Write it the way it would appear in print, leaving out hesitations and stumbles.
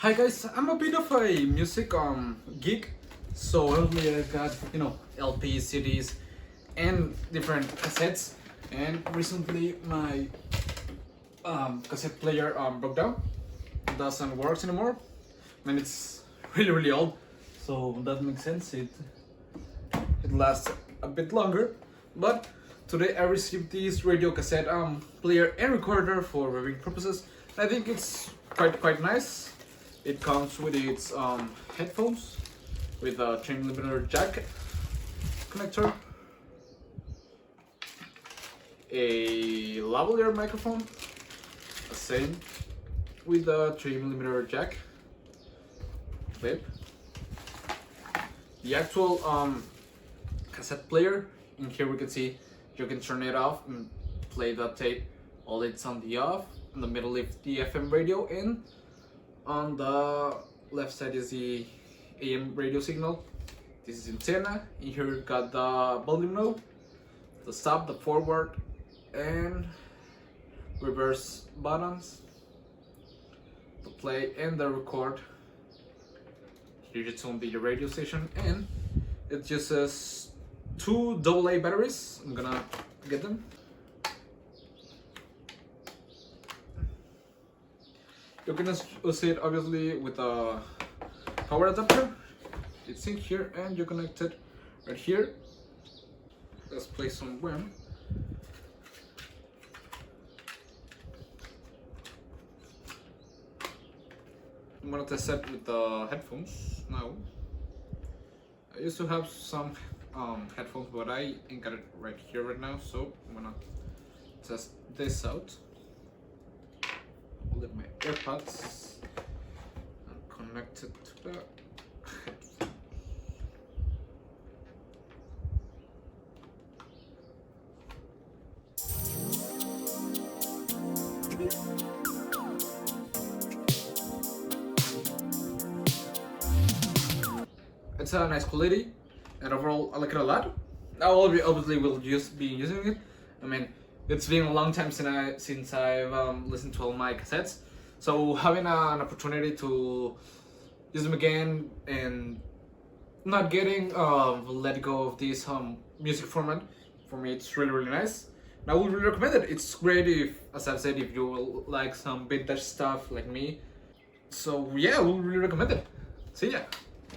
Hi guys, I'm a bit of a music geek, so earlier I got LPs, CDs, and different cassettes. And recently my cassette player broke down, doesn't work anymore. I mean it's really old, so that makes sense. It lasts a bit longer, but today I received this radio cassette player and recorder for reviewing purposes. I think it's quite nice. It comes with its headphones with a 3mm jack connector, a lavalier microphone, the same with a 3mm jack clip, the actual cassette player. In here we can see you can turn it off and play the tape while it's on the off. In the middle is the FM radio, and on the left side is the AM radio signal. This is antenna. In here we've got the volume knob, the stop, the forward and reverse buttons, the play and the record. Here it's on the radio station, and it uses two AA batteries. I'm gonna get them. You can use it obviously with a power adapter. It's in here and you connect it right here. Let's play some Wham. I'm gonna test it with the headphones now. I used to have some headphones, but I ain't got it right here right now, so I'm gonna test this out. With my AirPods and connect it to the headphone. It's a nice quality, and overall I like it a lot. I obviously will be using it. I mean, it's been a long time since I've listened to all my cassettes, so having an opportunity to use them again and not getting let go of this music format, for me it's really nice. And I would really recommend it. It's great if, as I've said, if you like some vintage stuff like me. So yeah, I would really recommend it. See ya.